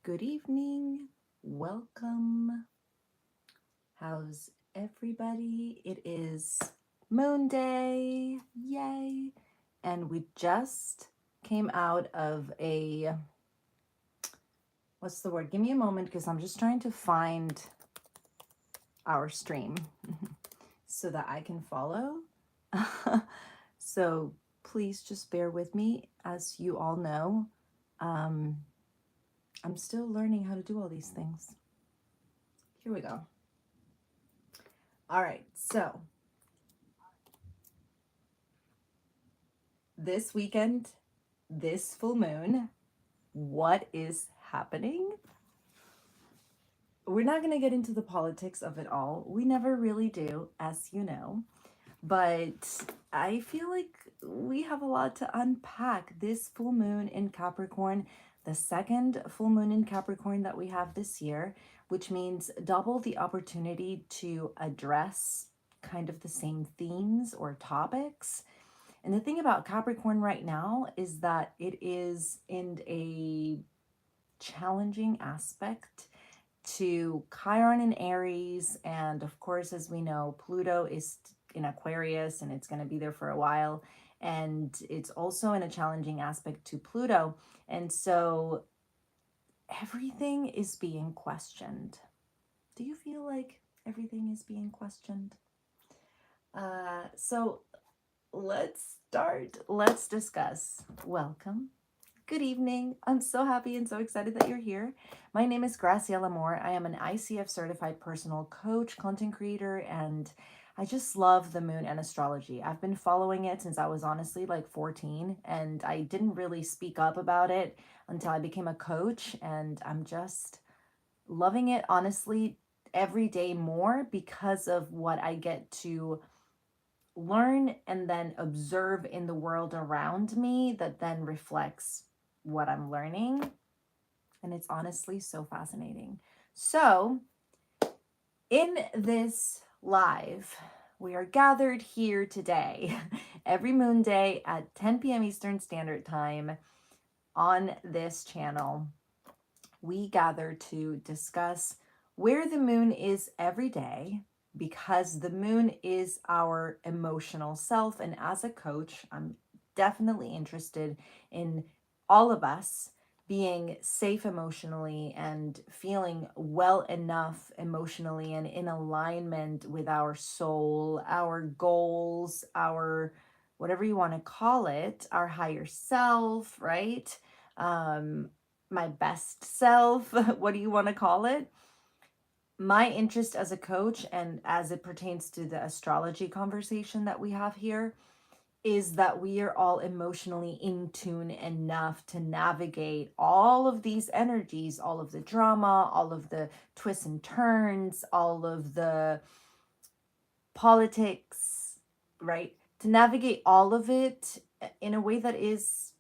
Good evening. Welcome. How's everybody? It is Moon Day. Yay. And we just came out of what's the word? Give me a moment because I'm just trying to find our stream so that I can follow. So please just bear with me. As you all know, I'm still learning how to do all these things. Here we go. All right, so this weekend, this full moon, what is happening? We're not going to get into the politics of it all. We never really do, as you know. But I feel like we have a lot to unpack. This full moon in Capricorn, the second full moon in Capricorn that we have this year, which means double the opportunity to address kind of the same themes or topics. And the thing about Capricorn right now is that it is in a challenging aspect to Chiron in Aries. And of course, as we know, Pluto is in Aquarius and it's going to be there for a while. And it's also in a challenging aspect to Pluto. And so everything is being questioned. Do you feel like everything is being questioned? So let's start. Let's discuss. Welcome. Good evening. I'm so happy and so excited that you're here. My name is Graciela Moore. I am an ICF certified personal coach, content creator, and I just love the moon and astrology. I've been following it since I was honestly like 14, and I didn't really speak up about it until I became a coach, and I'm just loving it honestly every day more because of what I get to learn and then observe in the world around me that then reflects what I'm learning. And it's honestly so fascinating. So, in this live, we are gathered here today, every moon day at 10 p.m. Eastern Standard Time on this channel. We gather to discuss where the moon is every day, because the moon is our emotional self. And as a coach, I'm definitely interested in all of us being safe emotionally and feeling well enough emotionally and in alignment with our soul, our goals, our whatever you want to call it, our higher self, right? My best self, what do you want to call it? My interest as a coach and as it pertains to the astrology conversation that we have here is that we are all emotionally in tune enough to navigate all of these energies, all of the drama, all of the twists and turns, all of the politics, right? To navigate all of it in a way that is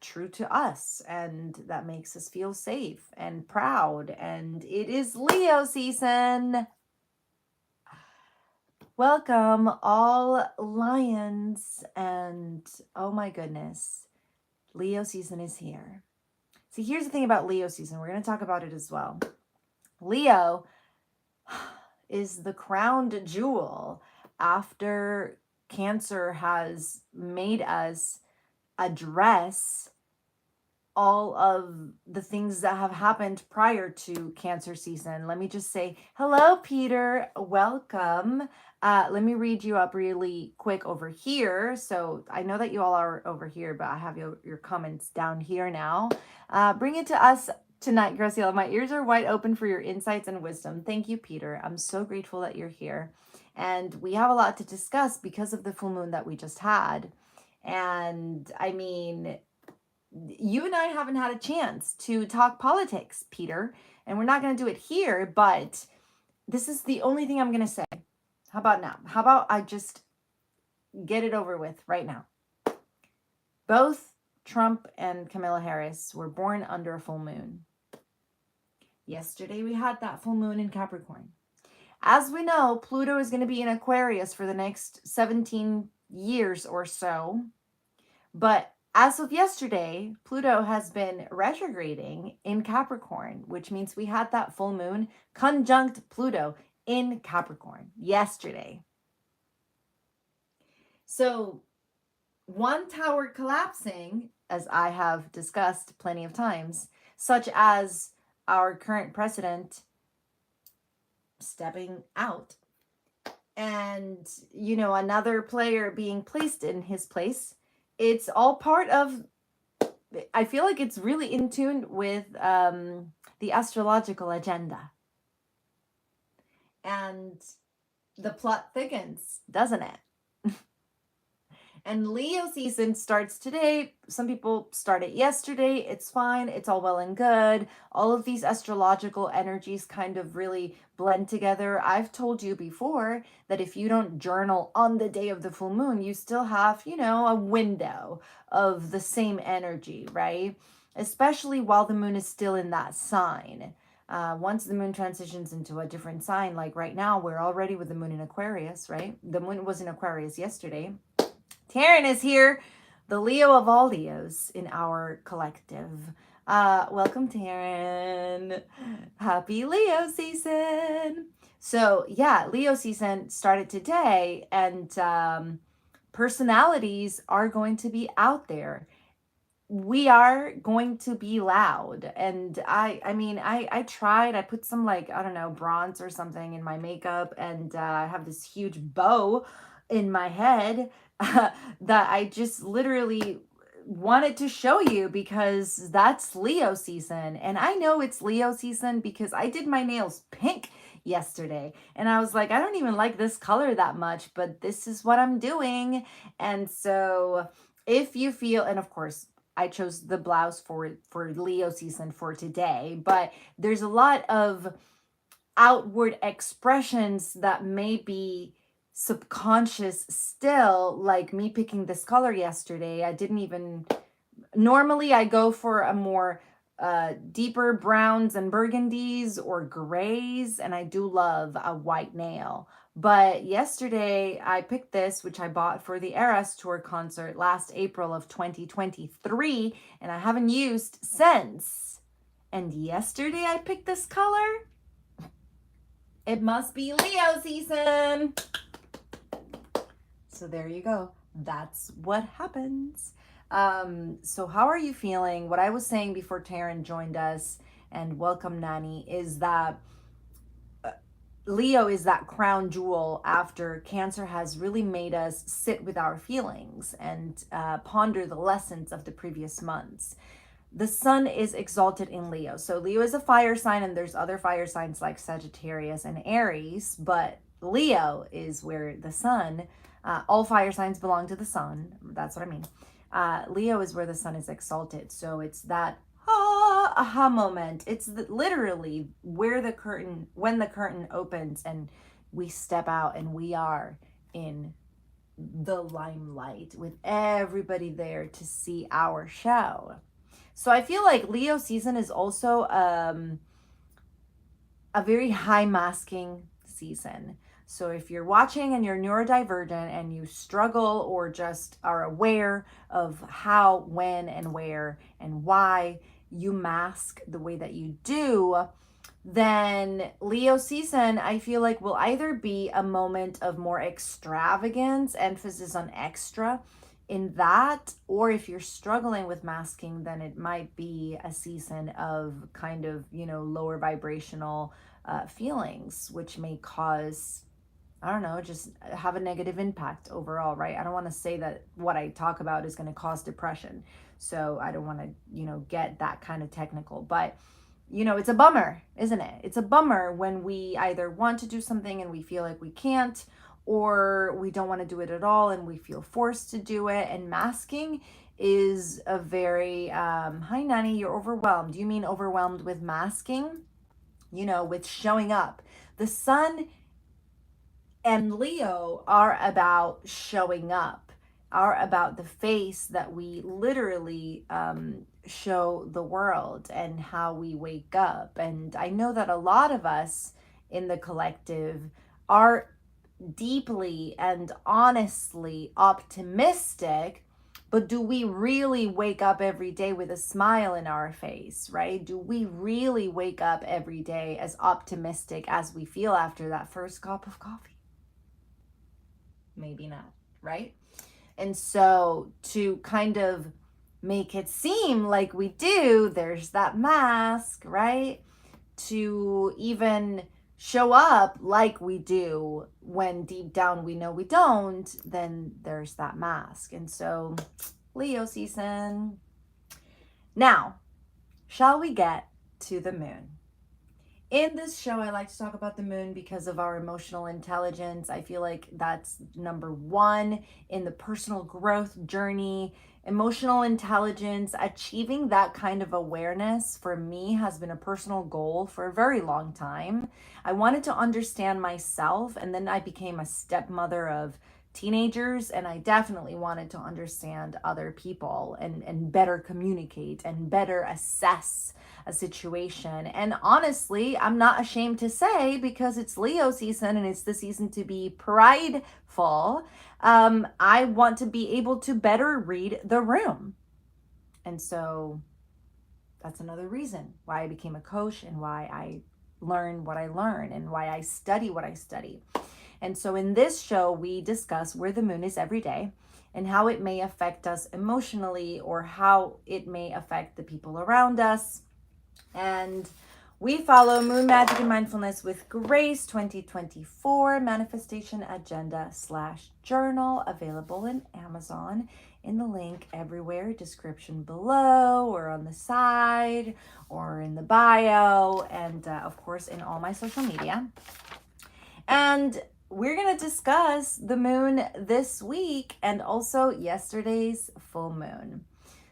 true to us and that makes us feel safe and proud. And it is Leo season. Welcome, all lions. And oh my goodness, Leo season is here. See, here's the thing about Leo season. We're going to talk about it as well. Leo is the crowned jewel after Cancer has made us address all of the things that have happened prior to Cancer season. Let me just say, hello, Peter. Welcome. Let me read you up really quick over here. So I know that you all are over here, but I have your comments down here now. Bring it to us tonight, Graciela. My ears are wide open for your insights and wisdom. Thank you, Peter. I'm so grateful that you're here. And we have a lot to discuss because of the full moon that we just had. And I mean, you and I haven't had a chance to talk politics, Peter, and we're not going to do it here, but this is the only thing I'm going to say. How about now? How about I just get it over with right now? Both Trump and Kamala Harris were born under a full moon. Yesterday, we had that full moon in Capricorn. As we know, Pluto is going to be in Aquarius for the next 17 years or so, but As of yesterday, Pluto has been retrograding in Capricorn, which means we had that full moon conjunct Pluto in Capricorn yesterday. So, one tower collapsing, as I have discussed plenty of times, such as our current president stepping out, and another player being placed in his place, it's all part of, I feel like it's really in tune with the astrological agenda, and the plot thickens, doesn't it? And Leo season starts today. Some people started yesterday. It's fine. It's all well and good. All of these astrological energies kind of really blend together. I've told you before that if you don't journal on the day of the full moon, you still have, a window of the same energy, right? Especially while the moon is still in that sign. Once the moon transitions into a different sign, like right now, we're already with the moon in Aquarius, right? The moon was in Aquarius yesterday. Taryn is here, the Leo of all Leos in our collective. Welcome, Taryn. Happy Leo season. So, yeah, Leo season started today, and personalities are going to be out there. We are going to be loud. And I tried, I put some, like, I don't know, bronze or something in my makeup, and I have this huge bow in my head that I just literally wanted to show you because that's Leo season. And I know it's Leo season because I did my nails pink yesterday. And I was like, I don't even like this color that much, but this is what I'm doing. And so if you feel, and of course, I chose the blouse for Leo season for today, but there's a lot of outward expressions that may be subconscious still, like me picking this color yesterday. I didn't even, normally I go for a more deeper browns and burgundies or grays, and I do love a white nail. But yesterday I picked this, which I bought for the Eras Tour concert last April of 2023, and I haven't used since. And yesterday I picked this color. It must be Leo season. So there you go. That's what happens. So how are you feeling? What I was saying before Taryn joined us, and welcome Nani, is that Leo is that crown jewel after Cancer has really made us sit with our feelings and ponder the lessons of the previous months. The sun is exalted in Leo. So Leo is a fire sign, and there's other fire signs like Sagittarius and Aries, but Leo is where the sun, all fire signs belong to the sun. That's what I mean. Leo is where the sun is exalted. So it's that aha moment. It's literally where when the curtain opens and we step out and we are in the limelight with everybody there to see our show. So I feel like Leo season is also a very high masking season. So if you're watching and you're neurodivergent and you struggle or just are aware of how, when, and where and why you mask the way that you do, then Leo season, I feel like, will either be a moment of more extravagance, emphasis on extra in that, or if you're struggling with masking, then it might be a season of kind of, lower vibrational feelings, which may cause, I don't know, just have a negative impact overall, right? I don't want to say that what I talk about is going to cause depression. So I don't want to, get that kind of technical, but it's a bummer, isn't it? It's a bummer when we either want to do something and we feel like we can't, or we don't want to do it at all and we feel forced to do it. And masking is a very, hi Nani, you're overwhelmed. You mean overwhelmed with masking? With showing up. The sun and Leo are about showing up, are about the face that we literally show the world and how we wake up. And I know that a lot of us in the collective are deeply and honestly optimistic, But do we really wake up every day with a smile in our face, right? Do we really wake up every day as optimistic as we feel after that first cup of coffee? Maybe not, right? And so to kind of make it seem like we do, there's that mask, right? To even show up like we do when deep down we know we don't, then there's that mask. And so, Leo season. Now, shall we get to the moon? In this show, I like to talk about the moon because of our emotional intelligence. I feel like that's number one in the personal growth journey. Emotional intelligence, achieving that kind of awareness for me has been a personal goal for a very long time. I wanted to understand myself, and then I became a stepmother of teenagers, and I definitely wanted to understand other people and better communicate and better assess a situation. And honestly, I'm not ashamed to say, because it's Leo season and it's the season to be prideful, I want to be able to better read the room. And so that's another reason why I became a coach and why I learn what I learn and why I study what I study. And so in this show, we discuss where the moon is every day and how it may affect us emotionally, or how it may affect the people around us. And we follow Moon Magic and Mindfulness with Grace 2024 Manifestation Agenda / Journal, available in Amazon in the link everywhere, description below or on the side or in the bio, and of course in all my social media. And we're going to discuss the moon this week and also yesterday's full moon.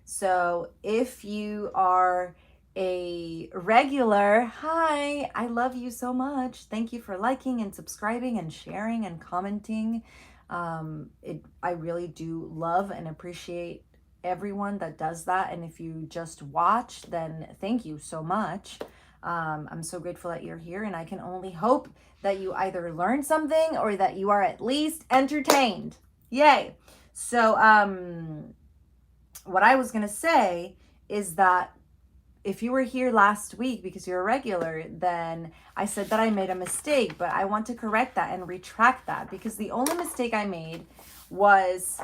So if you are a regular, hi, I love you so much. Thank you for liking and subscribing and sharing and commenting. I really do love and appreciate everyone that does that. And if you just watch, then thank you so much. I'm so grateful that you're here, and I can only hope that you either learn something or that you are at least entertained. Yay. So what I was going to say is that if you were here last week because you're a regular, then I said that I made a mistake, but I want to correct that and retract that, because the only mistake I made was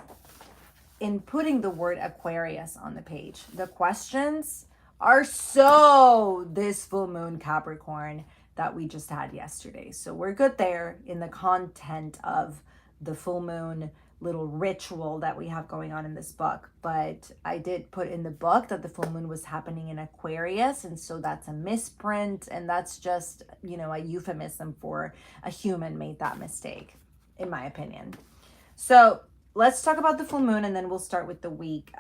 in putting the word Aquarius on the page. The questions are so this full moon Capricorn that we just had yesterday. So we're good there in the content of the full moon little ritual that we have going on in this book. But I did put in the book that the full moon was happening in Aquarius, and so that's a misprint, and that's just, a euphemism for a human made that mistake, in my opinion. So let's talk about the full moon, and then we'll start with the week.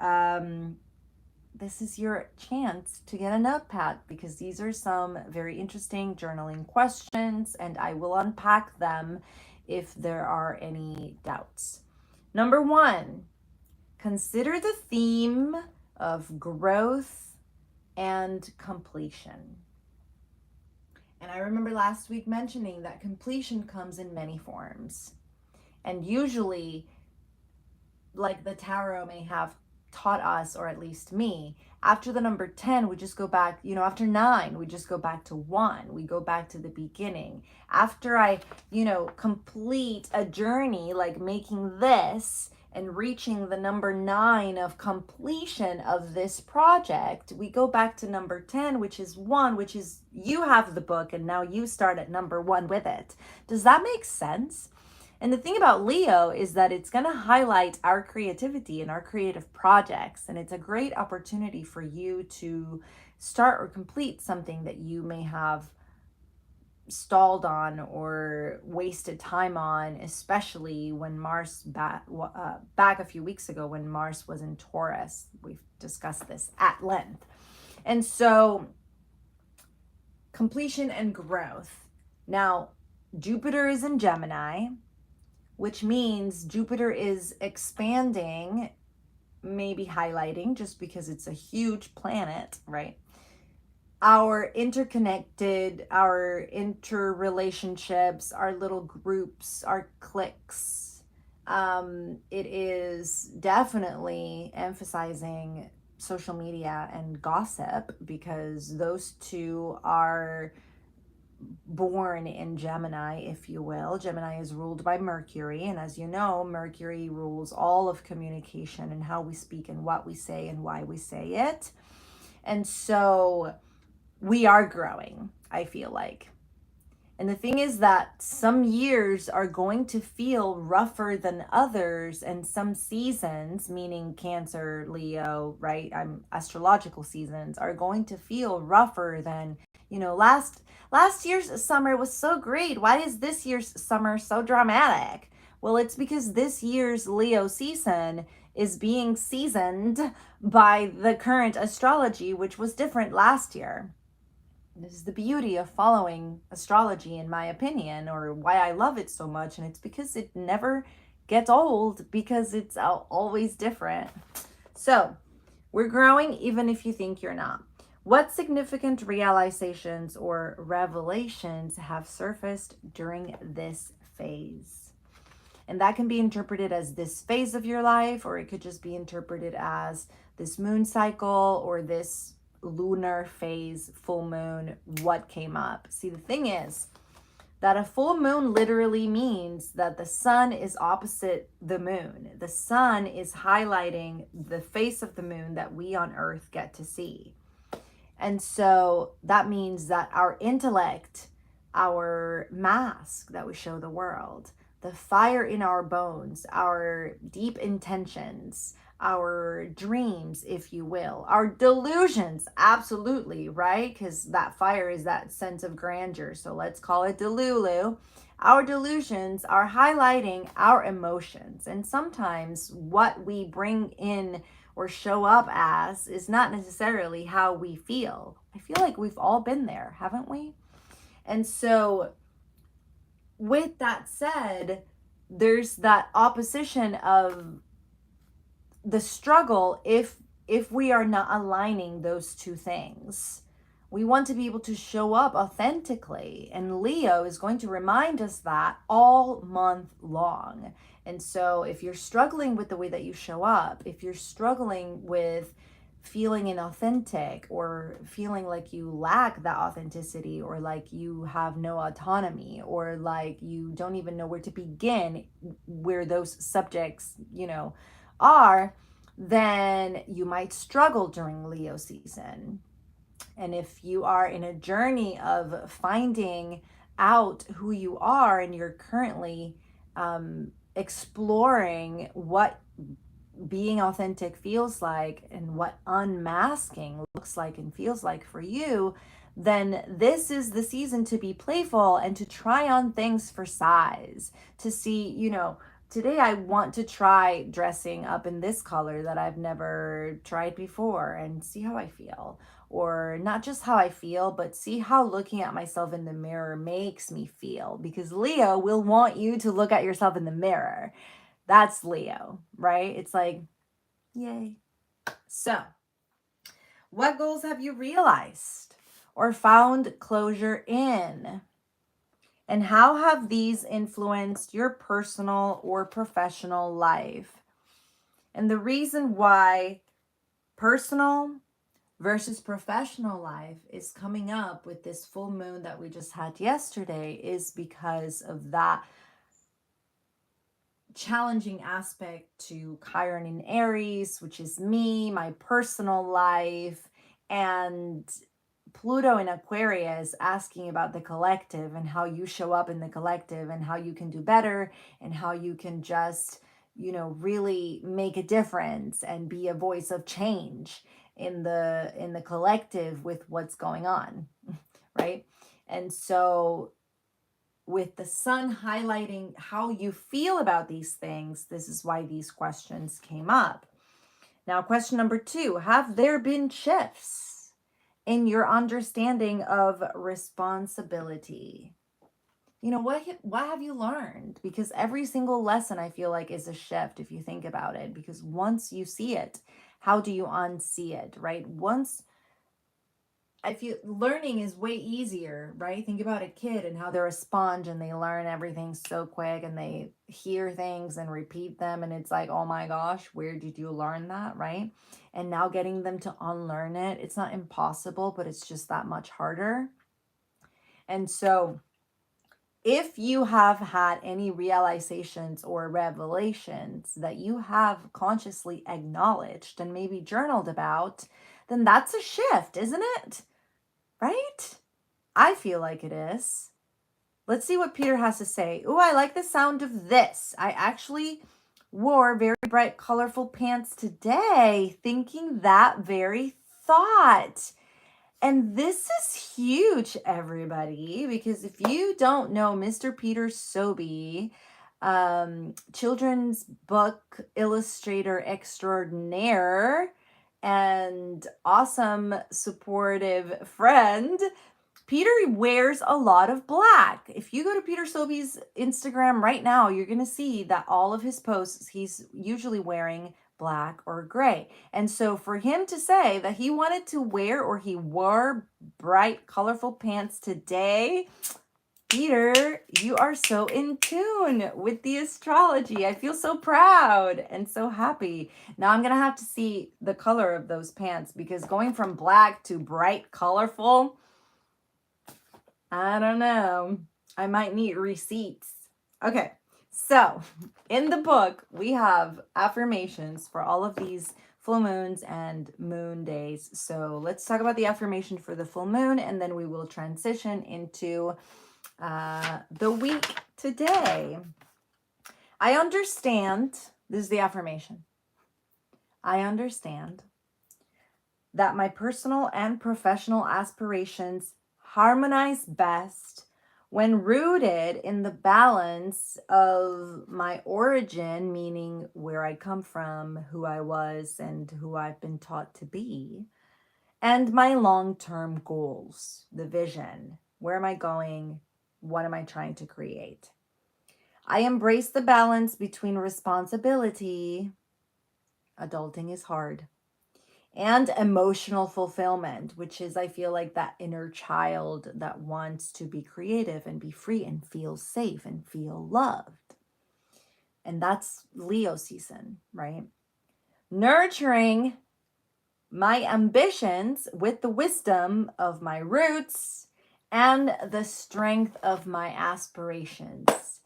This is your chance to get a notepad, because these are some very interesting journaling questions, and I will unpack them if there are any doubts. Number one, consider the theme of growth and completion. And I remember last week mentioning that completion comes in many forms. And usually, like the tarot may have taught us, or at least me, after the number 10, we just go back, after 9, we just go back to 1. We go back to the beginning. After I, complete a journey like making this and reaching the number 9 of completion of this project, we go back to number 10, which is 1, which is you have the book and now you start at number 1 with it. Does that make sense? And the thing about Leo is that it's going to highlight our creativity and our creative projects. And it's a great opportunity for you to start or complete something that you may have stalled on or wasted time on, especially when Mars back a few weeks ago when Mars was in Taurus. We've discussed this at length. And so completion and growth. Now, Jupiter is in Gemini, which means Jupiter is expanding, maybe highlighting, just because it's a huge planet, right? Our interconnected, our interrelationships, our little groups, our cliques, It is definitely emphasizing social media and gossip because those two are born in Gemini, if you will. Gemini is ruled by Mercury, and as you know, Mercury rules all of communication and how we speak and what we say and why we say it. And so we are growing, I feel like. And the thing is that some years are going to feel rougher than others, and some seasons, meaning Cancer, Leo, right? I'm astrological seasons are going to feel rougher than, last year's summer was so great. Why is this year's summer so dramatic? Well, it's because this year's Leo season is being seasoned by the current astrology, which was different last year. This is the beauty of following astrology, in my opinion, or why I love it so much. And it's because it never gets old because it's always different. So we're growing even if you think you're not. What significant realizations or revelations have surfaced during this phase? And that can be interpreted as this phase of your life, or it could just be interpreted as this moon cycle or this lunar phase, full moon, what came up. See, the thing is that a full moon literally means that the sun is opposite the moon. The sun is highlighting the face of the moon that we on earth get to see. And so that means that our intellect, our mask that we show the world, the fire in our bones, our deep intentions, our dreams, if you will, our delusions, absolutely, right? Because that fire is that sense of grandeur. So let's call it Delulu. Our delusions are highlighting our emotions. And sometimes what we bring in or show up as is not necessarily how we feel. I feel like we've all been there, haven't we? And so with that said, there's that opposition of the struggle if we are not aligning those two things. We want to be able to show up authentically, and Leo is going to remind us that all month long. And so if you're struggling with the way that you show up, if you're struggling with feeling inauthentic or feeling like you lack that authenticity, or like you have no autonomy, or like you don't even know where to begin where those subjects, are, then you might struggle during Leo season. And if you are in a journey of finding out who you are and you're currently exploring what being authentic feels like and what unmasking looks like and feels like for you, then this is the season to be playful and to try on things for size, to see, today I want to try dressing up in this color that I've never tried before and see how I feel. Or not just how I feel, but see how looking at myself in the mirror makes me feel. Because Leo will want you to look at yourself in the mirror. That's Leo, right? It's like, yay. So, what goals have you realized or found closure in? And how have these influenced your personal or professional life? And the reason why personal versus professional life is coming up with this full moon that we just had yesterday is because of that challenging aspect to Chiron in Aries, which is me, my personal life, and Pluto in Aquarius asking about the collective and how you show up in the collective and how you can do better and how you can just, really make a difference and be a voice of change in the collective with what's going on, right? And so with the sun highlighting how you feel about these things, this is why these questions came up. Now, question number 2, have there been shifts in your understanding of responsibility? What have you learned? Because every single lesson, I feel like, is a shift if you think about it. Because once you see it, how do you unsee it, right? I feel learning is way easier, right? Think about a kid and how they're a sponge and they learn everything so quick and they hear things and repeat them. And it's like, oh my gosh, where did you learn that, right? And now getting them to unlearn it, it's not impossible, but it's just that much harder. And so if you have had any realizations or revelations that you have consciously acknowledged and maybe journaled about, then that's a shift, isn't it? Right? I feel like it is. Let's see what Peter has to say. Oh, I like the sound of this. I actually wore very bright, colorful pants today, thinking that very thought. And this is huge, everybody, because if you don't know Mr. Peter Sobey, children's book illustrator extraordinaire and awesome supportive friend, Peter wears a lot of black. If you go to Peter Sobey's Instagram right now, you're going to see that all of his posts, he's usually wearing black or gray. And so for him to say that he wanted to wear or he wore bright, colorful pants today, Peter, you are so in tune with the astrology. I feel so proud and so happy. Now I'm going to have to see the color of those pants because going from black to bright, colorful, I don't know. I might need receipts. Okay, so in the book, we have affirmations for all of these full moons and moon days. So let's talk about the affirmation for the full moon, and then we will transition into the week today. I understand, this is the affirmation. I understand that my personal and professional aspirations harmonize best when rooted in the balance of my origin, meaning where I come from, who I was, and who I've been taught to be, and my long-term goals, the vision. Where am I going? What am I trying to create? I embrace the balance between responsibility, adulting is hard, and emotional fulfillment, which is, I feel like, that inner child that wants to be creative and be free and feel safe and feel loved. And that's Leo season, right? Nurturing my ambitions with the wisdom of my roots and the strength of my aspirations.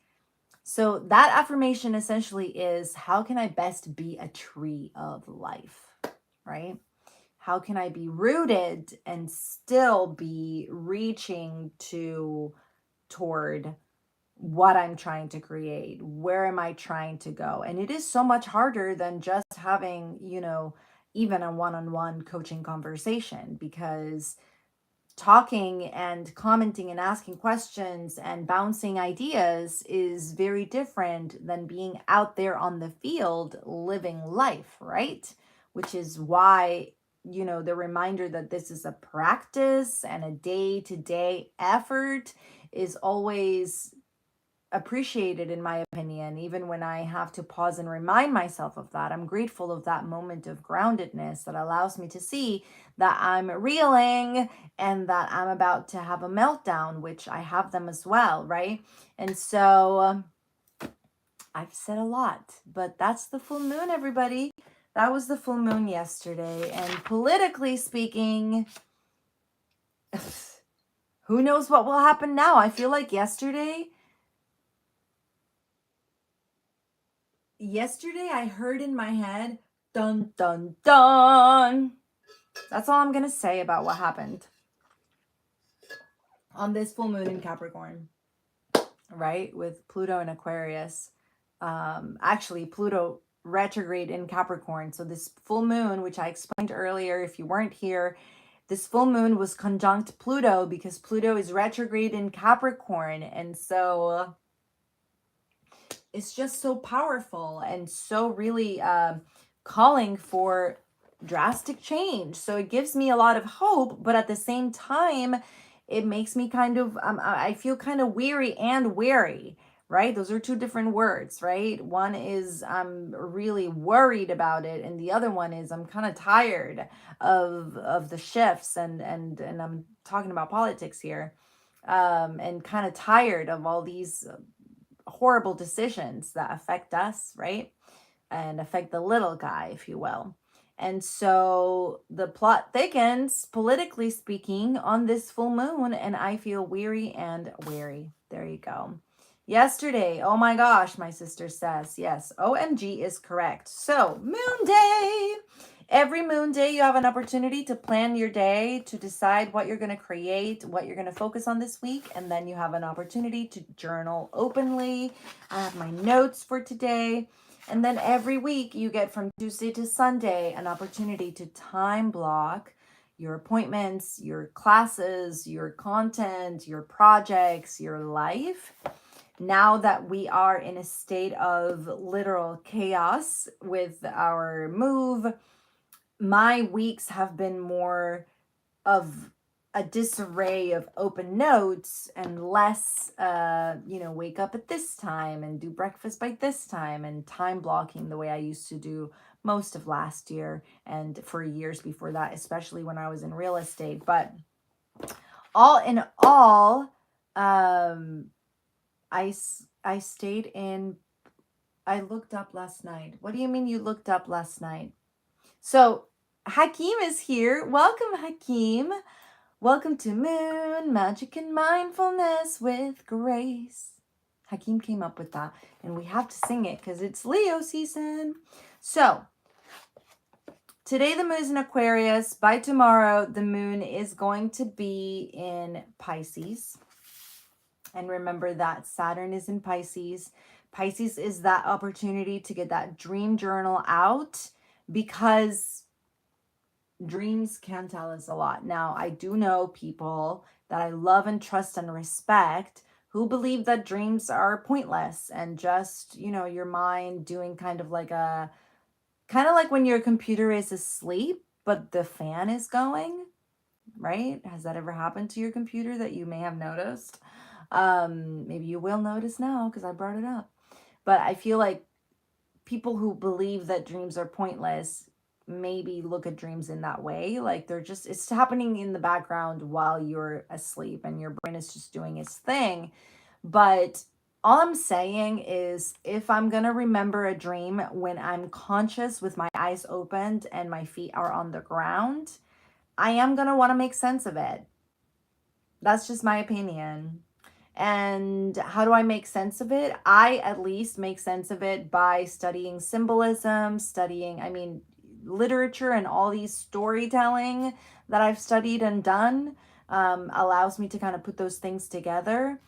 So that affirmation essentially is, how can I best be a tree of life? Right? How can I be rooted and still be reaching toward what I'm trying to create? Where am I trying to go? And it is so much harder than just having, even a one-on-one coaching conversation, because talking and commenting and asking questions and bouncing ideas is very different than being out there on the field living life, right? Which is why, the reminder that this is a practice and a day-to-day effort is always appreciated, in my opinion, even when I have to pause and remind myself of that. I'm grateful of that moment of groundedness that allows me to see that I'm reeling and that I'm about to have a meltdown, which I have them as well, right? And so I've said a lot, but that's the full moon, everybody. That was the full moon yesterday. And politically speaking, who knows what will happen now? I feel like yesterday I heard in my head, dun, dun, dun. That's all I'm going to say about what happened on this full moon in Capricorn, right? With Pluto in Aquarius. Actually, Pluto retrograde in Capricorn. So this full moon, which I explained earlier, if you weren't here, this full moon was conjunct Pluto because Pluto is retrograde in Capricorn. And so it's just so powerful and so really calling for drastic change. So it gives me a lot of hope, but at the same time, it makes me kind of, I feel kind of weary and wary, right? Those are two different words, right? One is I'm really worried about it, and the other one is I'm kind of tired of the shifts, and I'm talking about politics here, and kind of tired of all these horrible decisions that affect us, right? And affect the little guy, if you will. And so the plot thickens, politically speaking, on this full moon, and I feel weary and wary. There you go. Yesterday, oh my gosh, my sister says, yes, OMG is correct. So, moon day. Every moon day, you have an opportunity to plan your day, to decide what you're going to create, what you're going to focus on this week, and then you have an opportunity to journal openly. I have my notes for today. And then every week you get from Tuesday to Sunday an opportunity to time block your appointments, your classes, your content, your projects, your life. Now that we are in a state of literal chaos with our move, my weeks have been more of a disarray of open notes and less wake up at this time and do breakfast by this time and time blocking the way I used to do most of last year and for years before that, especially when I was in real estate. But all in all, I stayed in. I looked up last night. What do you mean you looked up last night? So Hakeem is here. Welcome, Hakeem. Welcome to Moon Magic and Mindfulness with Grace. Hakeem came up with that, and we have to sing it because it's Leo season. So, today the moon is in Aquarius. By tomorrow, the moon is going to be in Pisces. And remember that Saturn is in Pisces. Pisces is that opportunity to get that dream journal out because dreams can tell us a lot. Now, I do know people that I love and trust and respect who believe that dreams are pointless and just, your mind doing kind of like when your computer is asleep, but the fan is going, right? Has that ever happened to your computer that you may have noticed? Maybe you will notice now because I brought it up. But I feel like people who believe that dreams are pointless maybe look at dreams in that way, like it's happening in the background while you're asleep and your brain is just doing its thing. But all I'm saying is, if I'm gonna remember a dream when I'm conscious with my eyes opened and my feet are on the ground, I am gonna want to make sense of it. That's just my opinion. And how do I make sense of it? I at least make sense of it by studying symbolism, literature, and all these storytelling that I've studied and done allows me to kind of put those things together.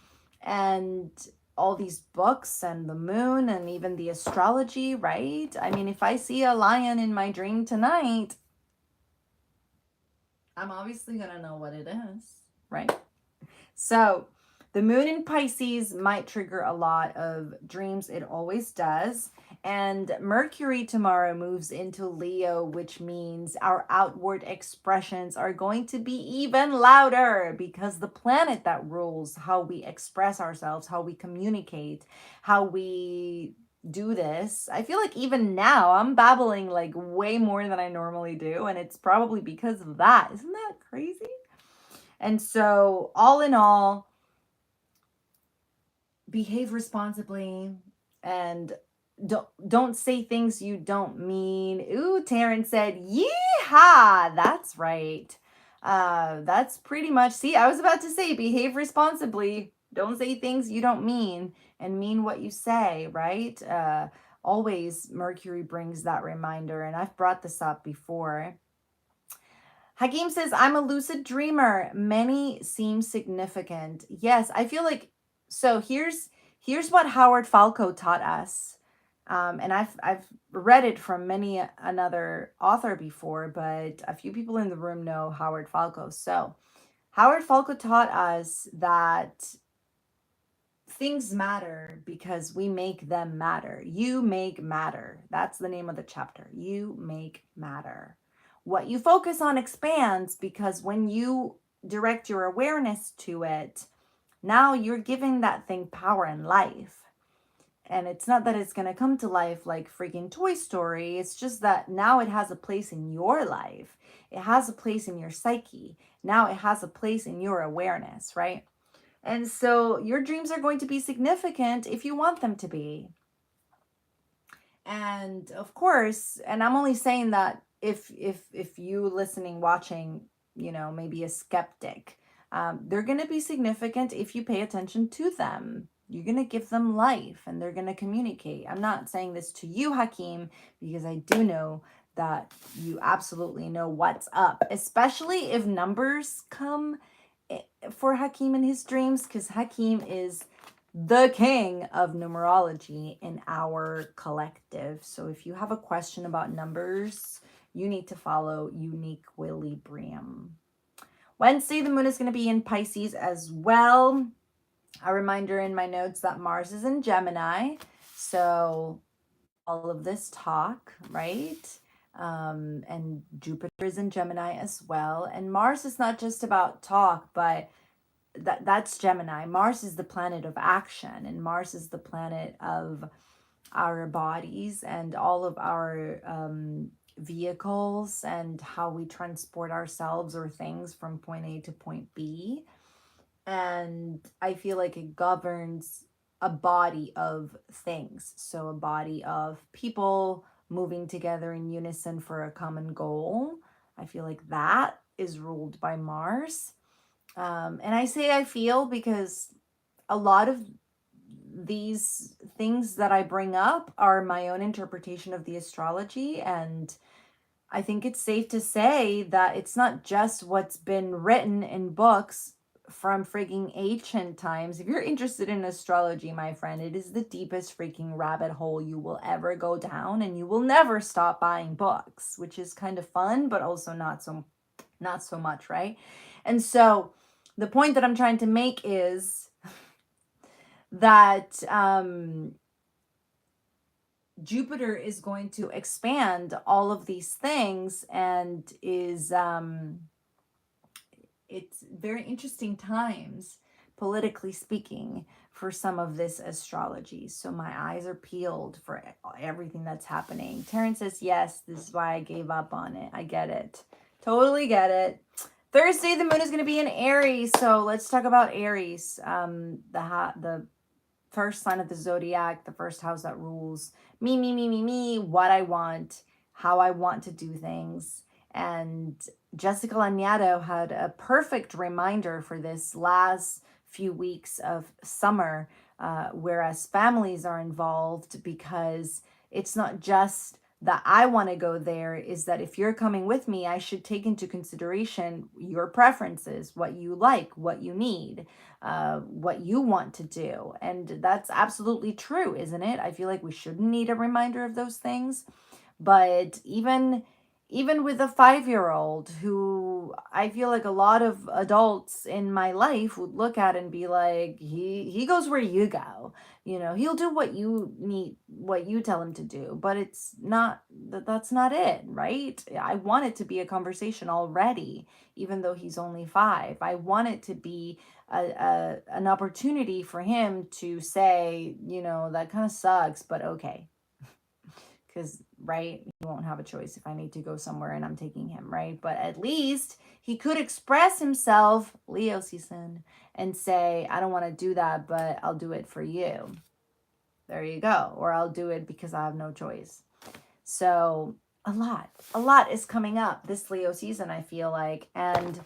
And all these books and the moon and even the astrology, right? If I see a lion in my dream tonight, I'm obviously going to know what it is, right? So the moon in Pisces might trigger a lot of dreams. It always does. And Mercury tomorrow moves into Leo, which means our outward expressions are going to be even louder because the planet that rules how we express ourselves, how we communicate, how we do this. I feel like even now I'm babbling like way more than I normally do. And it's probably because of that. Isn't that crazy? And so, all in all, behave responsibly and don't say things you don't mean. Ooh, Taryn said, yeehaw! That's right. That's pretty much, see, I was about to say, behave responsibly. Don't say things you don't mean and mean what you say, right? Always Mercury brings that reminder, and I've brought this up before. Hakeem says, I'm a lucid dreamer. Many seem significant. Yes, I feel like, so here's what Howard Falco taught us. And I've read it from many another author before, but a few people in the room know Howard Falco. So Howard Falco taught us that things matter because we make them matter. You make matter. That's the name of the chapter. You make matter. What you focus on expands because when you direct your awareness to it, now you're giving that thing power and life. And it's not that it's going to come to life like freaking Toy Story. It's just that now it has a place in your life. It has a place in your psyche. Now it has a place in your awareness, right? And so your dreams are going to be significant if you want them to be. And of course, and I'm only saying that if you listening, watching, maybe a skeptic, they're going to be significant if you pay attention to them. You're going to give them life and they're going to communicate. I'm not saying this to you, Hakeem, because I do know that you absolutely know what's up, especially if numbers come for Hakeem in his dreams, because Hakeem is the king of numerology in our collective. So if you have a question about numbers, you need to follow Unique Willie Bream. Wednesday, the moon is going to be in Pisces as well. A reminder in my notes that Mars is in Gemini. So all of this talk, right? And Jupiter is in Gemini as well. And Mars is not just about talk, but that's Gemini. Mars is the planet of action, and Mars is the planet of our bodies and all of our vehicles and how we transport ourselves or things from point A to point B. And I feel like it governs a body of things. So a body of people moving together in unison for a common goal. I feel like that is ruled by Mars. And I say I feel because a lot of these things that I bring up are my own interpretation of the astrology. And I think it's safe to say that it's not just what's been written in books from freaking ancient times. If you're interested in astrology, my friend, it is the deepest freaking rabbit hole you will ever go down, and you will never stop buying books, which is kind of fun, but also not so much, right? And so the point that I'm trying to make is that Jupiter is going to expand all of these things, and is it's very interesting times, politically speaking, for some of this astrology. So my eyes are peeled for everything that's happening. Terrence says, yes, this is why I gave up on it. I get it. Totally get it. Thursday, the moon is going to be in Aries. So let's talk about Aries. The first sign of the zodiac, the first house that rules me, what I want, how I want to do things. And Jessica Laniato had a perfect reminder for this last few weeks of summer, whereas families are involved, because it's not just that I want to go there, is that if you're coming with me, I should take into consideration your preferences, what you like, what you need, what you want to do. And that's absolutely true, isn't it? I feel like we shouldn't need a reminder of those things. But even with a 5-year-old, who I feel like a lot of adults in my life would look at and be like, he goes where you go. He'll do what you need, what you tell him to do. But it's not, that's not it, right? I want it to be a conversation already, even though he's only 5. I want it to be an opportunity for him to say, that kind of sucks, but okay. Because, right, he won't have a choice if I need to go somewhere and I'm taking him, right? But at least he could express himself, Leo season, and say, I don't want to do that, but I'll do it for you. There you go. Or I'll do it because I have no choice. So a lot is coming up this Leo season, I feel like. And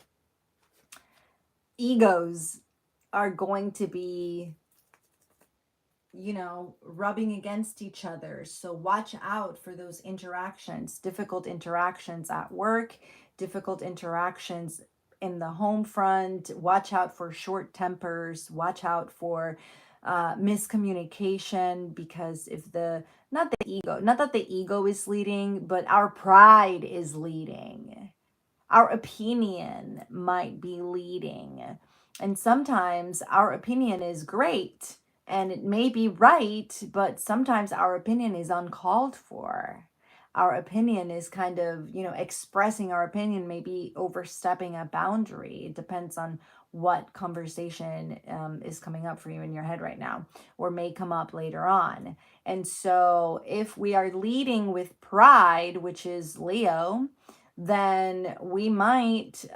egos are going to be rubbing against each other. So watch out for those interactions, difficult interactions at work, difficult interactions in the home front. Watch out for short tempers. Watch out for miscommunication, because if not that the ego is leading, but our pride is leading. Our opinion might be leading. And sometimes our opinion is great, and it may be right, but sometimes our opinion is uncalled for. Our opinion is kind of, expressing our opinion, maybe overstepping a boundary. It depends on what conversation is coming up for you in your head right now, or may come up later on. And so if we are leading with pride, which is Leo, then we might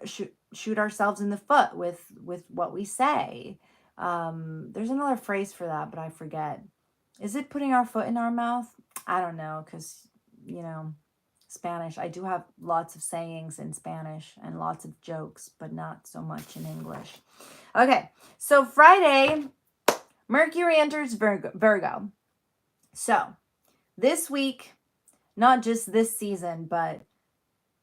shoot ourselves in the foot with what we say. There's another phrase for that, but I forget. Is it putting our foot in our mouth? I don't know, because, you know, Spanish. I do have lots of sayings in Spanish and lots of jokes, but not so much in English. Okay, so Friday, Mercury enters Virgo. So this week, not just this season, but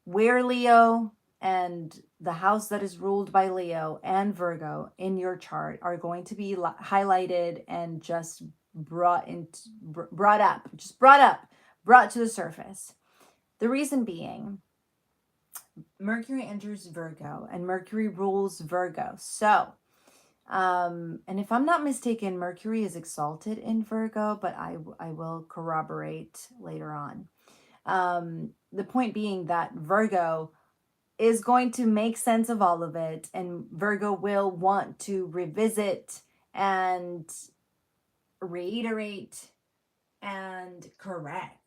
where Leo and the house that is ruled by Leo and Virgo in your chart are going to be highlighted and just brought to the surface. The reason being, Mercury enters Virgo and Mercury rules Virgo. So, and if I'm not mistaken, Mercury is exalted in Virgo, but I will corroborate later on. The point being that Virgo is going to make sense of all of it, and Virgo will want to revisit and reiterate and correct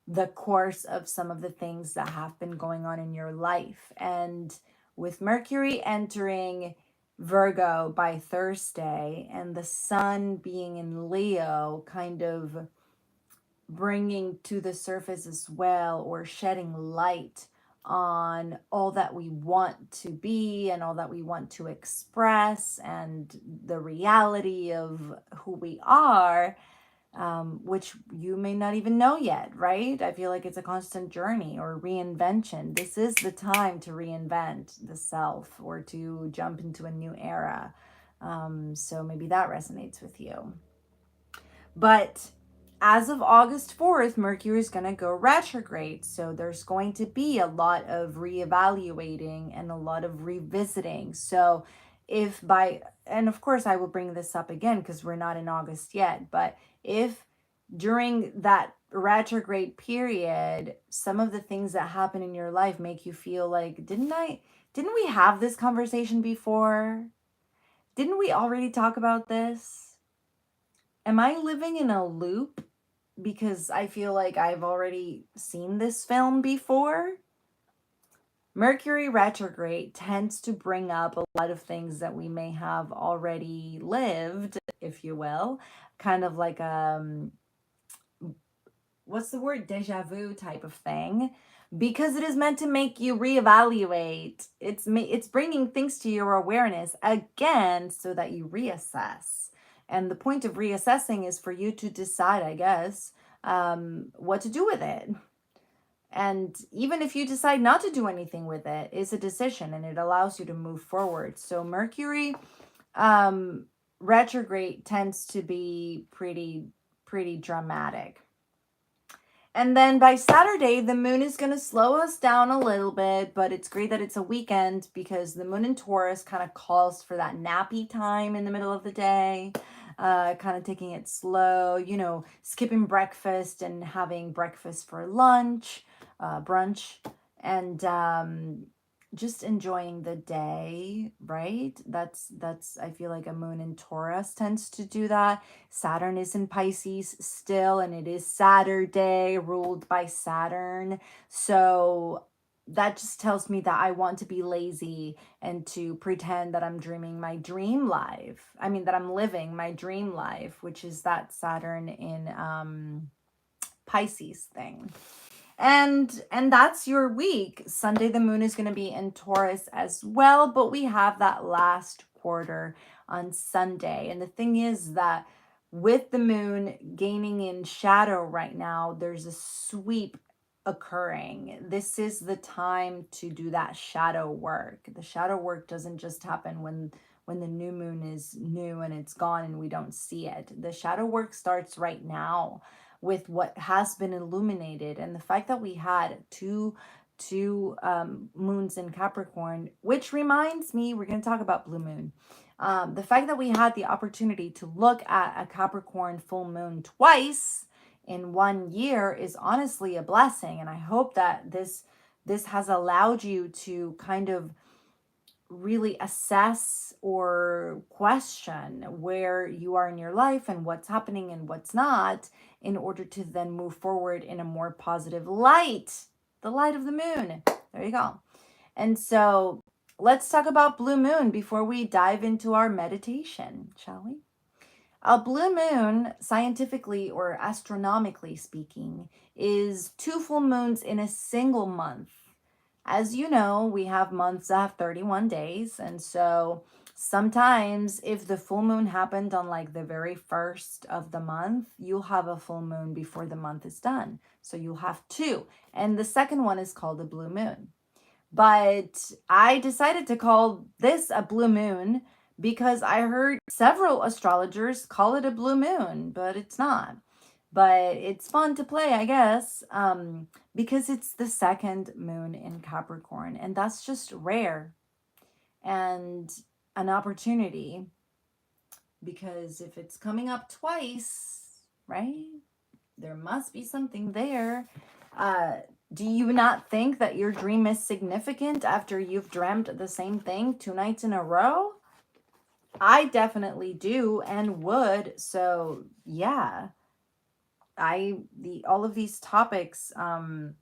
the course of some of the things that have been going on in your life. And with Mercury entering Virgo by Thursday and the sun being in Leo, kind of bringing to the surface as well, or shedding light on all that we want to be and all that we want to express and the reality of who we are, which you may not even know yet, right? I feel like it's a constant journey or reinvention. This is the time to reinvent the self or to jump into a new era. So maybe that resonates with you. But as of August 4th, Mercury is going to go retrograde. So there's going to be a lot of reevaluating and a lot of revisiting. So and of course I will bring this up again because we're not in August yet, but if during that retrograde period, some of the things that happen in your life make you feel like, didn't we have this conversation before? Didn't we already talk about this? Am I living in a loop because I feel like I've already seen this film before? Mercury retrograde tends to bring up a lot of things that we may have already lived, if you will, kind of like what's the word, deja vu type of thing, because it is meant to make you reevaluate. It's bringing things to your awareness again so that you reassess. And the point of reassessing is for you to decide, I guess, what to do with it. And even if you decide not to do anything with it, it's a decision and it allows you to move forward. So Mercury retrograde tends to be pretty dramatic. And then by Saturday, the moon is going to slow us down a little bit, but it's great that it's a weekend because the moon in Taurus kind of calls for that nappy time in the middle of the day, kind of taking it slow, skipping breakfast and having breakfast for lunch, brunch, and just enjoying the day, right? That's I feel like a moon in Taurus tends to do that. Saturn is in Pisces still, and it is Saturday, ruled by Saturn. So that just tells me that I want to be lazy and to pretend that I'm dreaming my dream life. I mean, that I'm living my dream life, which is that Saturn in Pisces thing. And that's your week. Sunday, the moon is going to be in Taurus as well, but we have that last quarter on Sunday. And the thing is that with the moon gaining in shadow right now, there's a sweep occurring. This is the time to do that shadow work. The shadow work doesn't just happen when the new moon is new and it's gone and we don't see it. The shadow work starts right now with what has been illuminated. And the fact that we had two moons in Capricorn, which reminds me, we're going to talk about blue moon. The fact that we had the opportunity to look at a Capricorn full moon twice in 1 year is honestly a blessing. And I hope that this has allowed you to kind of really assess or question where you are in your life and what's happening and what's not, in order to then move forward in a more positive light, the light of the moon. There you go. And so let's talk about blue moon before we dive into our meditation, shall we? A blue moon, scientifically or astronomically speaking, is two full moons in a single month. As you know, we have months that have 31 days. And so sometimes if the full moon happened on like the very first of the month, you'll have a full moon before the month is done. So you'll have two. And the second one is called a blue moon. But I decided to call this a blue moon because I heard several astrologers call it a blue moon, but it's not. But it's fun to play, I guess, because it's the second moon in Capricorn, and that's just rare and an opportunity, because if it's coming up twice, right, there must be something there. Do you not think that your dream is significant after you've dreamt the same thing 2 nights in a row? I definitely do and would. So yeah, all of these topics are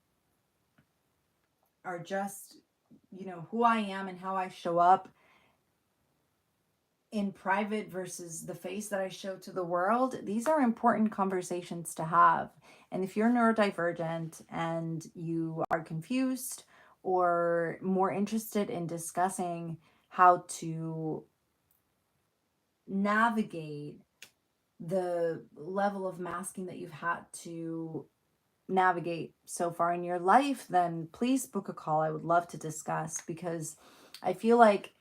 just, who I am and how I show up in private versus the face that I show to the world. These are important conversations to have. And if you're neurodivergent and you are confused or more interested in discussing how to navigate the level of masking that you've had to navigate so far in your life, then please book a call. I would love to discuss, because I feel like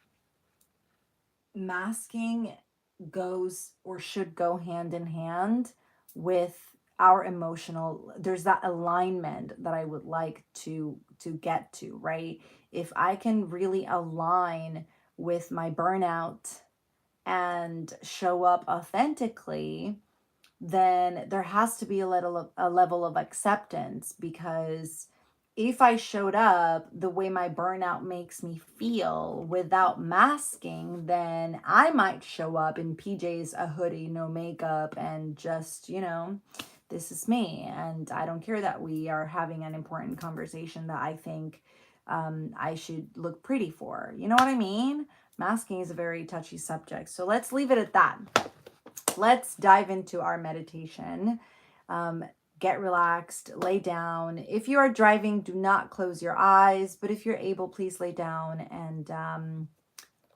masking goes or should go hand in hand with our emotional, there's that alignment that I would like to get to, right? If I can really align with my burnout and show up authentically, then there has to be a level of acceptance, because if I showed up the way my burnout makes me feel without masking, then I might show up in PJs, a hoodie, no makeup, and just, this is me. And I don't care that we are having an important conversation that I think I should look pretty for. You know what I mean? Masking is a very touchy subject. So let's leave it at that. Let's dive into our meditation. Get relaxed, lay down. If you are driving, do not close your eyes, but if you're able, please lay down and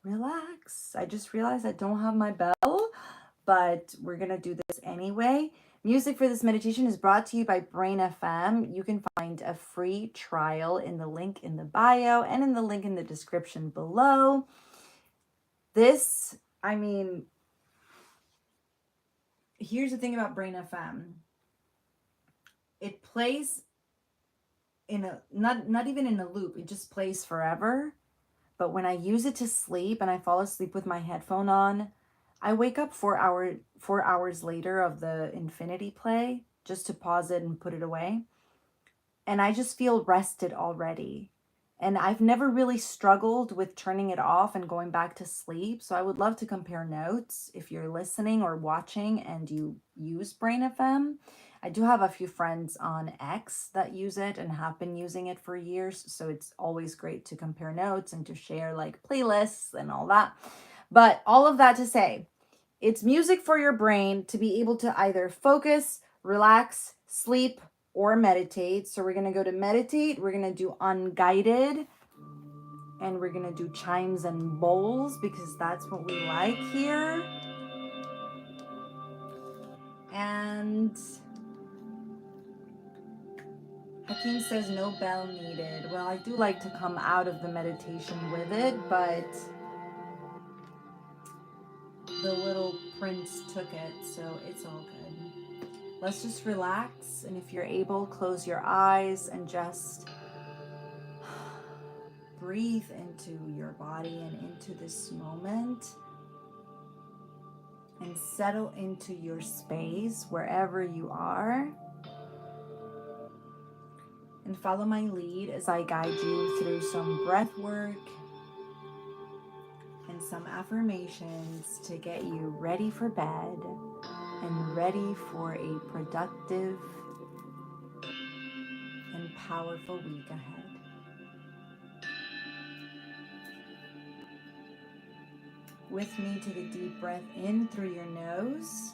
relax. I just realized I don't have my bell, but we're going to do this anyway. Music for this meditation is brought to you by Brain FM. You can find a free trial in the link in the bio and in the link in the description below. Here's the thing about Brain FM. It plays in a not even in a loop. It just plays forever. But when I use it to sleep and I fall asleep with my headphone on, I wake up 4 hours later of the infinity play just to pause it and put it away. And I just feel rested already. And I've never really struggled with turning it off and going back to sleep. So I would love to compare notes if you're listening or watching and you use Brain FM. I do have a few friends on X that use it and have been using it for years. So it's always great to compare notes and to share like playlists and all that. But all of that to say, it's music for your brain to be able to either focus, relax, sleep, or meditate. So we're going to go to meditate. We're going to do unguided. And we're going to do chimes and bowls because that's what we like here. And Hakeem says no bell needed. Well, I do like to come out of the meditation with it, but the little prince took it, so it's all good. Let's just relax, and if you're able, close your eyes and just breathe into your body and into this moment, and settle into your space wherever you are. And follow my lead as I guide you through some breath work in some affirmations to get you ready for bed and ready for a productive and powerful week ahead. With me, take a deep breath in through your nose.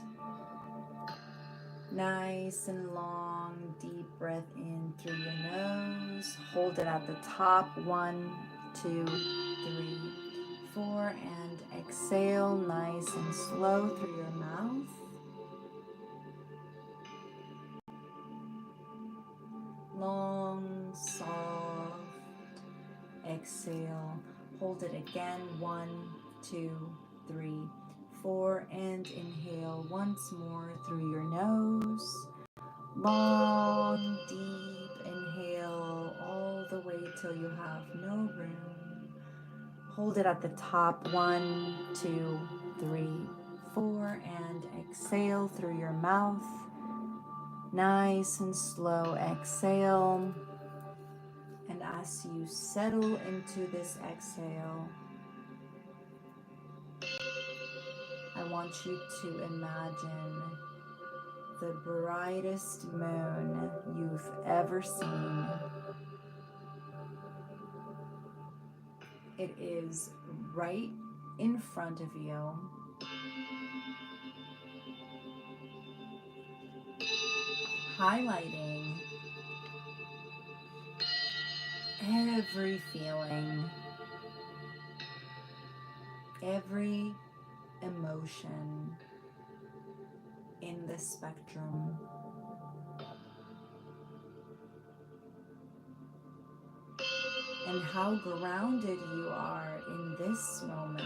Nice and long, deep breath in through your nose. Hold it at the top. 1, 2, 3, 4. And exhale nice and slow through your mouth. Long, soft exhale. Hold it again. 1, 2, 3, 4. And inhale once more through your nose. Long, deep inhale all the way till you have no room. Hold it at the top. 1, 2, 3, 4. And exhale through your mouth. Nice and slow exhale. And as you settle into this exhale, I want you to imagine the brightest moon you've ever seen. It is right in front of you. Highlighting every feeling, every emotion in the spectrum. And how grounded you are in this moment.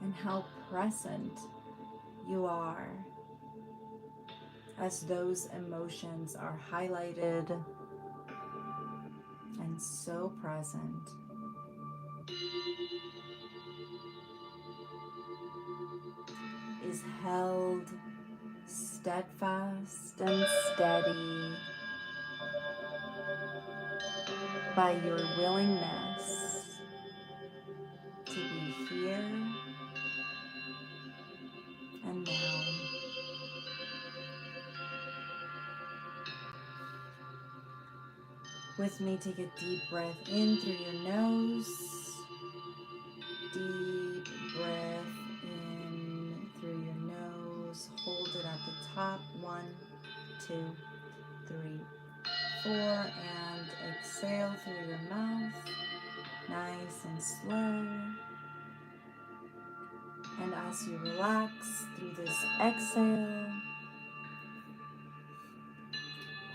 And how present you are as those emotions are highlighted and so present. Is held steadfast and steady by your willingness to be here and now. With me, take a deep breath in through your nose. Deep breath in through your nose. Hold it at the top. 1, 2, 3, 4. And exhale through your mouth. Nice and slow. And as you relax through this exhale,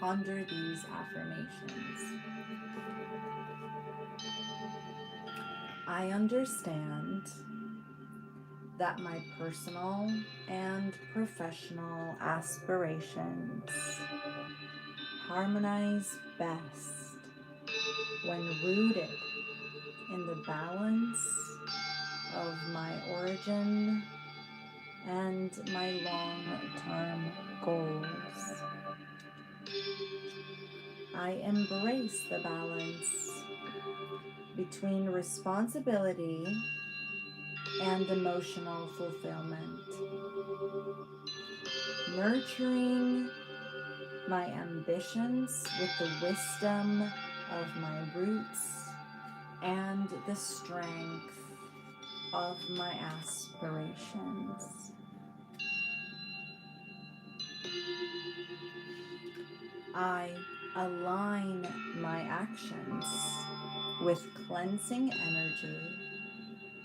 ponder these affirmations. I understand that my personal and professional aspirations harmonize best when rooted in the balance of my origin and my long-term goals. I embrace the balance between responsibility and emotional fulfillment, nurturing my ambitions with the wisdom of my roots and the strength of my aspirations. I align my actions with cleansing energy,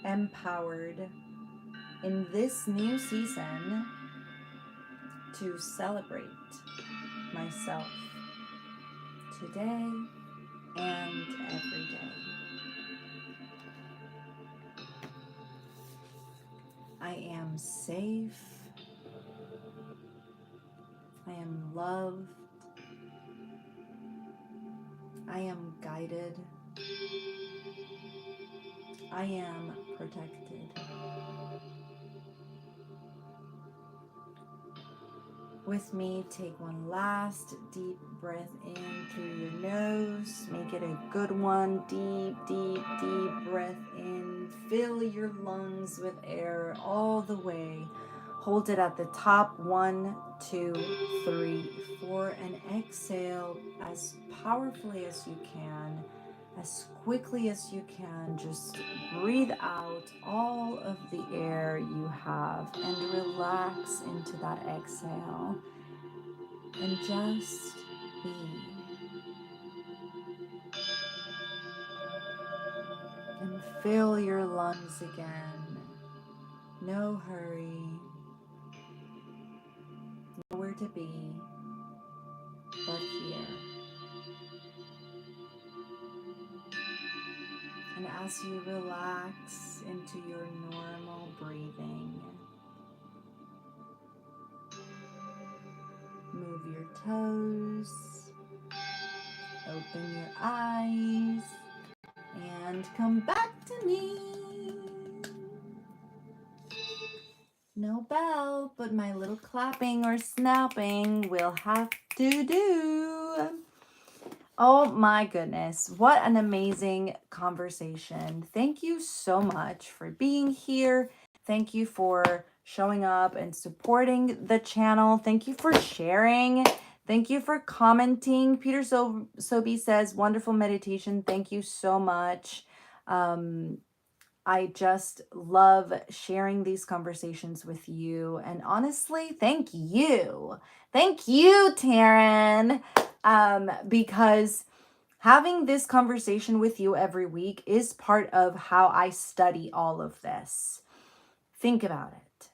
empowered in this new season to celebrate myself today and every day. I am safe. I am loved. I am guided. I am protected. with me, take one last deep breath in through your nose. Make it a good one. Deep, deep, deep breath in. Fill your lungs with air all the way. Hold it at the top. 1, 2, 3, 4. And exhale as powerfully as you can, as quickly as you can. Just breathe out all of the air you have and relax into that exhale and just be. And fill your lungs again. No hurry, nowhere to be but here. And as you relax into your normal breathing, move your toes, open your eyes, and come back to me. No bell, but my little clapping or snapping will have to do. Oh my goodness, what an amazing conversation. Thank you so much for being here. Thank you for showing up and supporting the channel. Thank you for sharing. Thank you for commenting. Peter Sobi says, wonderful meditation. Thank you so much. I just love sharing these conversations with you. And honestly, thank you. Thank you, Taryn. Because having this conversation with you every week is part of how I study all of this. Think about it.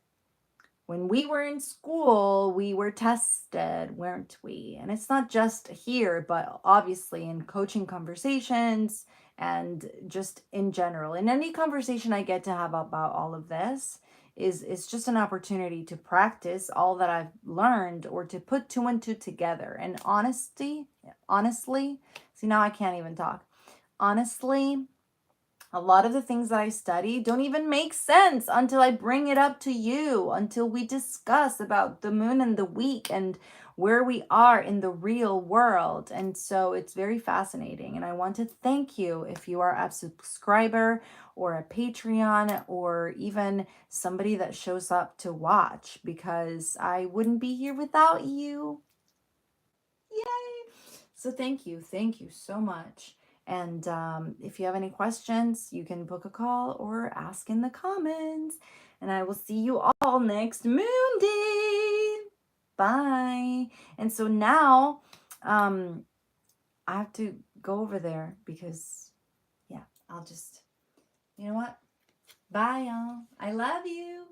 When we were in school, we were tested, weren't we? And it's not just here, but obviously in coaching conversations and just in general. In any conversation I get to have about all of this is just an opportunity to practice all that I've learned or to put 2 and 2 together. And honestly, see, now I can't even talk. Honestly, a lot of the things that I study don't even make sense until I bring it up to you, until we discuss about the moon and the week and where we are in the real world. And so it's very fascinating. And I want to thank you if you are a subscriber or a Patreon or even somebody that shows up to watch, because I wouldn't be here without you. Yay! So thank you so much. And if you have any questions, you can book a call or ask in the comments. And I will see you all next Moon Day. Bye. And so now I have to go over there because, yeah, I'll just, you know what? Bye, y'all. I love you.